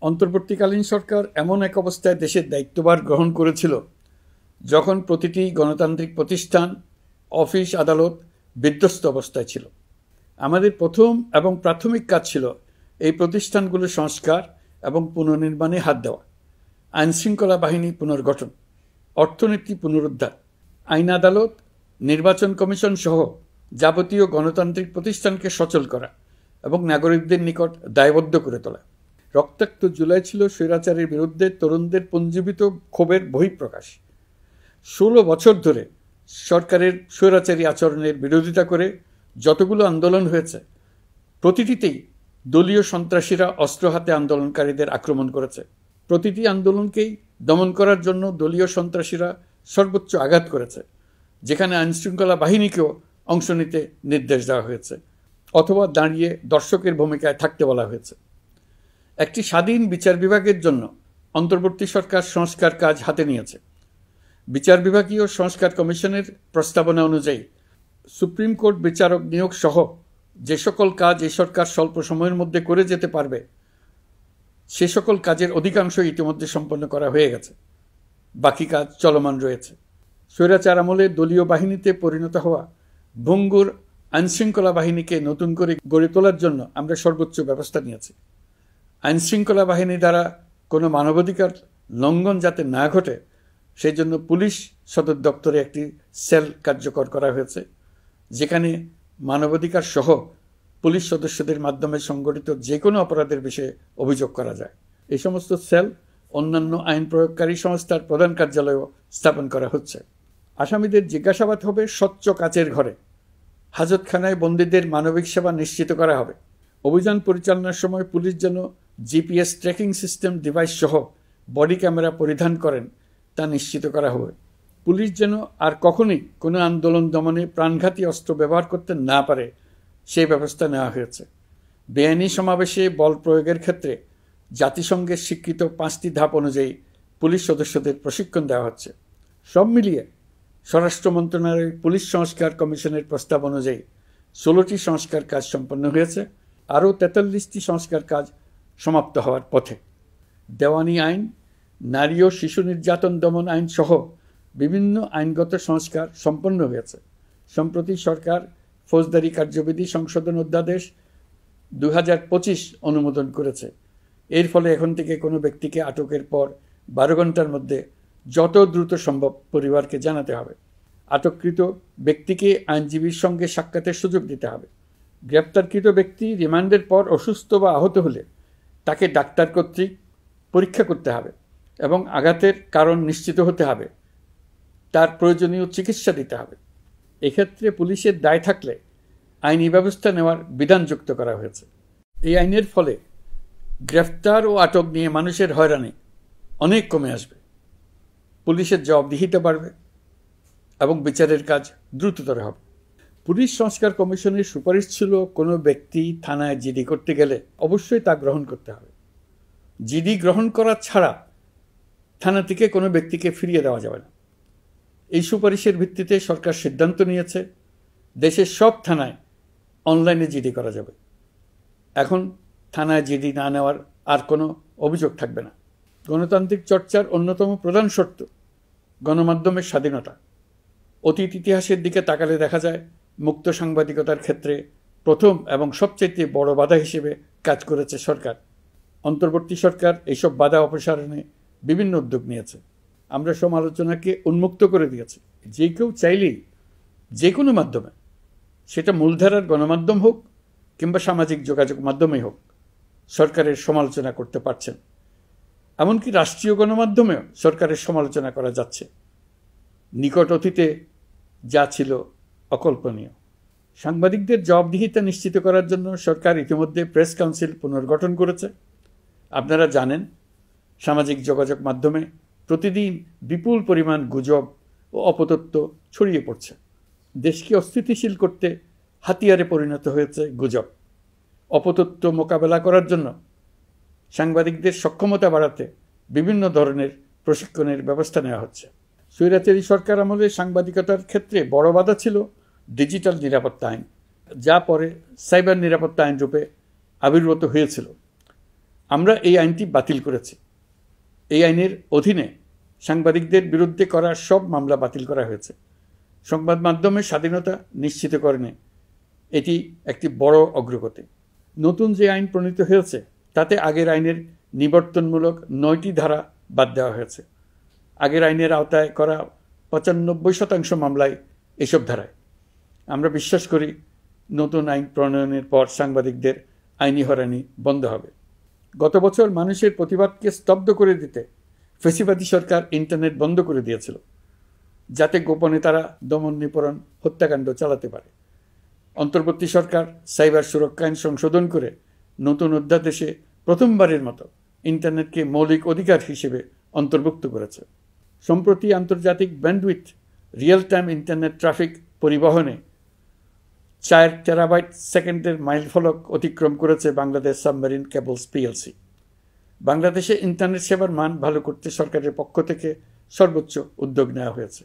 অন্তর্বর্তীকালীন সরকার এমন এক অবস্থায় দেশের দায়িত্বভার গ্রহণ করেছিল যখন প্রতিটি গণতান্ত্রিক প্রতিষ্ঠান, অফিস, আদালত বিধ্বস্ত অবস্থায় ছিল। আমাদের প্রথম এবং প্রাথমিক কাজ ছিল এই প্রতিষ্ঠানগুলো সংস্কার এবং পুনর্নির্মাণে হাত দেওয়া, আইনশৃঙ্খলা বাহিনী পুনর্গঠন, অর্থনীতি পুনরুদ্ধার, আইন আদালত, নির্বাচন কমিশন সহ যাবতীয় গণতান্ত্রিক প্রতিষ্ঠানকে সচল করা এবং নাগরিকদের নিকট দায়বদ্ধ করে তোলা। রক্তাক্ত জুলাই ছিল স্বৈরাচারের বিরুদ্ধে তরুণদের পুঞ্জীবিত ক্ষোভের বহিঃপ্রকাশ। 16 বছর ধরে সরকারের স্বৈরাচারী আচরণের বিরোধিতা করে যতগুলো আন্দোলন হয়েছে, প্রতিটিতেই দলীয় সন্ত্রাসীরা অস্ত্র হাতে আন্দোলনকারীদের আক্রমণ করেছে। প্রতিটি আন্দোলনকেই দমন করার জন্য দলীয় সন্ত্রাসীরা সর্বোচ্চ আঘাত করেছে, যেখানে আইনশৃঙ্খলা বাহিনীকেও অংশ নিতে নির্দেশ দেওয়া হয়েছে অথবা দাঁড়িয়ে দর্শকের ভূমিকায় থাকতে বলা হয়েছে। একটি স্বাধীন বিচার বিভাগের জন্য অন্তর্বর্তী সরকার সংস্কার কাজ হাতে নিয়েছে। বিচার বিভাগীয় সংস্কার কমিশনের প্রস্তাবনা অনুযায়ী সুপ্রিম কোর্ট বিচারক নিয়োগ সহ যে সকল কাজ এই সরকার স্বল্প সময়ের মধ্যে করে যেতে পারবে, সে সকল কাজের অধিকাংশ ইতিমধ্যে সম্পন্ন করা হয়ে গেছে। বাকি কাজ চলমান রয়েছে। স্বৈরাচার আমলে দলীয় বাহিনীতে পরিণত হওয়া ভঙ্গুর আইনশৃঙ্খলা বাহিনীকে নতুন করে গড়ে তোলার জন্য আমরা সর্বোচ্চ ব্যবস্থা নিয়েছি। আইনশৃঙ্খলা বাহিনী দ্বারা কোনো মানবাধিকার লঙ্ঘন যাতে না ঘটে, সেই জন্য পুলিশ সদর দপ্তরে একটি সেল কার্যকর করা হয়েছে, যেখানে মানবাধিকার সহ পুলিশ সদস্যদের মাধ্যমে সংগঠিত যে কোনো অপরাধের বিষয়ে অভিযোগ করা যায়। এই সমস্ত সেল অন্যান্য আইন প্রয়োগকারী সংস্থার প্রধান কার্যালয়ও স্থাপন করা হচ্ছে। আসামিদের জিজ্ঞাসাবাদ হবে স্বচ্ছ কাচের ঘরে। হাজতখানায় বন্দীদের মানবিক সেবা নিশ্চিত করা হবে। অভিযান পরিচালনার সময় পুলিশ যেন জিপিএস ট্র্যাকিং সিস্টেম ডিভাইস সহ বডি ক্যামেরা পরিধান করেন, তা নিশ্চিত করা হবে। পুলিশ যেন আর কখনোই কোনো আন্দোলন দমনে প্রাণঘাতী অস্ত্র ব্যবহার করতে না পারে, সেই ব্যবস্থা নেওয়া হয়েছে। বেআইনি সমাবেশে বল প্রয়োগের ক্ষেত্রে জাতিসংঘের স্বীকৃত 5টি ধাপ অনুযায়ী পুলিশ সদস্যদের প্রশিক্ষণ দেওয়া হচ্ছে। সব মিলিয়ে স্বরাষ্ট্র মন্ত্রণালয়ের পুলিশ সংস্কার কমিশনের প্রস্তাব অনুযায়ী 16টি সংস্কার কাজ সম্পন্ন হয়েছে। আরও 43টি সংস্কার কাজ সমাপ্ত হওয়ার পথে। দেওয়ানি আইন, নারী ও শিশু নির্যাতন দমন আইন সহ বিভিন্ন আইনগত সংস্কার সম্পন্ন হয়েছে। সম্প্রতি সরকার ফৌজদারি কার্যবিধি সংশোধন অধ্যাদেশ 2025 অনুমোদন করেছে। এর ফলে এখন থেকে কোনো ব্যক্তিকে আটকের পর 12 ঘন্টার মধ্যে যত দ্রুত সম্ভব পরিবারকে জানাতে হবে। আটককৃত ব্যক্তিকে আইনজীবীর সঙ্গে সাক্ষাতের সুযোগ দিতে হবে। গ্রেপ্তারকৃত ব্যক্তি রিমান্ডের পর অসুস্থ বা আহত হলে তাকে ডাক্তার কর্তৃক পরীক্ষা করতে হবে এবং আঘাতের কারণ নিশ্চিত হতে হবে। তার প্রয়োজনীয় চিকিৎসা দিতে হবে। এক্ষেত্রে পুলিশের দায় থাকলে আইনি ব্যবস্থা নেওয়ার বিধান যুক্ত করা হয়েছে। এই আইনের ফলে গ্রেফতার ও আটক নিয়ে মানুষের হয়রানি অনেক কমে আসবে। পুলিশের জবাবদিহিতা বাড়বে এবং বিচারের কাজ দ্রুততর হবে। পুলিশ সংস্কার কমিশনের সুপারিশ ছিল, কোনো ব্যক্তি থানায় জিডি করতে গেলে অবশ্যই তা গ্রহণ করতে হবে। জিডি গ্রহণ করা ছাড়া থানা থেকে কোনো ব্যক্তিকে ফিরিয়ে দেওয়া যাবে না। এই সুপারিশের ভিত্তিতে সরকার সিদ্ধান্ত নিয়েছে দেশের সব থানায় অনলাইনে জিডি করা যাবে। এখন থানায় জিডি না নেওয়ার আর কোনো অভিযোগ থাকবে না। গণতান্ত্রিক চর্চার অন্যতম প্রধান শর্ত গণমাধ্যমের স্বাধীনতা। অতীত ইতিহাসের দিকে তাকালে দেখা যায় মুক্ত সাংবাদিকতার ক্ষেত্রে প্রথম এবং সবচেয়ে বড় বাধা হিসেবে কাজ করেছে সরকার। অন্তর্বর্তী সরকার এইসব বাধা অপসারণে বিভিন্ন উদ্যোগ নিয়েছে। আমরা সমালোচনাকে উন্মুক্ত করে দিয়েছি। যে কেউ চাইলেই যে কোনো মাধ্যমে, সেটা মূলধারার গণমাধ্যম হোক কিংবা সামাজিক যোগাযোগ মাধ্যমেই হোক, সরকারের সমালোচনা করতে পারছেন। এমনকি রাষ্ট্রীয় গণমাধ্যমেও সরকারের সমালোচনা করা যাচ্ছে। নিকট অতীতে যা ছিল অকল্পনীয়। সাংবাদিকদের জবাবদিহিতা নিশ্চিত করার জন্য সরকার ইতিমধ্যে প্রেস কাউন্সিল পুনর্গঠন করেছে। আপনারা জানেন, সামাজিক যোগাযোগ মাধ্যমে প্রতিদিন বিপুল পরিমাণ গুজব ও অপতথ্য ছড়িয়ে পড়ছে। দেশকে অস্থিতিশীল করতে হাতিয়ারে পরিণত হয়েছে গুজব। অপতথ্য মোকাবেলা করার জন্য সাংবাদিকদের সক্ষমতা বাড়াতে বিভিন্ন ধরনের প্রশিক্ষণের ব্যবস্থা নেওয়া হচ্ছে। স্বৈরাচারী সরকার আমলে সাংবাদিকতার ক্ষেত্রে বড় বাধা ছিল ডিজিটাল নিরাপত্তা আইন, যা পরে সাইবার নিরাপত্তা আইন রূপে আবির্ভূত হয়েছিল। আমরা এই আইনটি বাতিল করেছি। এই আইনের অধীনে সাংবাদিকদের বিরুদ্ধে করা সব মামলা বাতিল করা হয়েছে। সংবাদ মাধ্যমের স্বাধীনতা নিশ্চিতকরণে এটি একটি বড় অগ্রগতি। নতুন যে আইন প্রণীত হয়েছে তাতে আগের আইনের নিবর্তনমূলক 9টি ধারা বাদ দেওয়া হয়েছে। আগের আইনের আওতায় করা 95% মামলায় এসব ধারায়। আমরা বিশ্বাস করি নতুন আইন প্রণয়নের পর সাংবাদিকদের আইনি হয়রানি বন্ধ হবে। গত বছর মানুষের প্রতিবাদকে স্তব্ধ করে দিতে ফ্যাসিবাদী সরকার ইন্টারনেট বন্ধ করে দিয়েছিল, যাতে গোপনে তারা দমন নিপীড়ন হত্যাকাণ্ড চালাতে পারে। অন্তর্বর্তী সরকার সাইবার সুরক্ষা আইন সংশোধন করে নতুন অধ্যাদেশে প্রথমবারের মতো ইন্টারনেটকে মৌলিক অধিকার হিসেবে অন্তর্ভুক্ত করেছে। সম্প্রতি আন্তর্জাতিক bandwidth real time internet traffic পরিবহনে 4 টেরাবাইট সেকেন্ডের মাইলফলক অতিক্রম করেছে বাংলাদেশ সাবমেরিন কেবলস পিএলসি। বাংলাদেশে ইন্টারনেট সেবার মান ভালো করতে সরকারের পক্ষ থেকে সর্বোচ্চ উদ্যোগ নেওয়া হয়েছে।